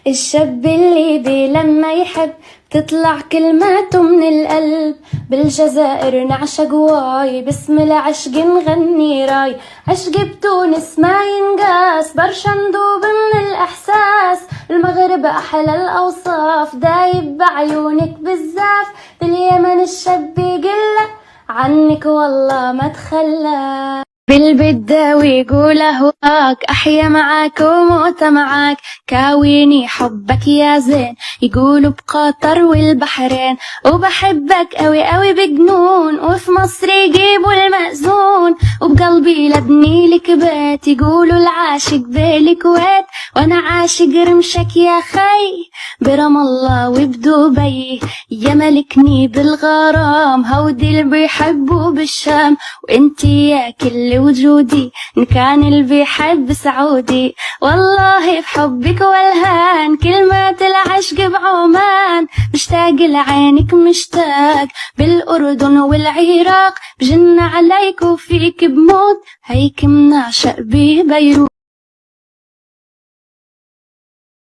الشاب الليبي لما يحب تطلع كلماته من القلب. بالجزائر نعشق واي، باسم العشق نغني راي. عشق بتونس ما ينقاس، برشا ندوب من الإحساس. المغرب أحلى الأوصاف، دايب بعيونك بالزاف. باليمن الشاب يقله عنك والله ما تخلى. بالبداوي يقول أهواك، أحيا معاك وموت معاك. كاويني حبك يا زين، يقولوا بقطر والبحرين. وبحبك أوي أوي بجنون، وفي مصر يجيبوا المأذون. وبقلبي لبني لك بيت، يقولوا العاشق بالكويت. وانا عاشق رمشك يا خي، برام الله وبدبي. يا ملكني بالغرام، هودي اللي بيحبوا بالشام. وانتي يا كل وجودي، إن كان اللي بيحب سعودي. والله بحبك والهان، كلمات العشق بعمان. مشتاق لعينك مشتاق، بالأردن والعراق. بجن عليك وفيك بموت، هيك منعشق ببيروت.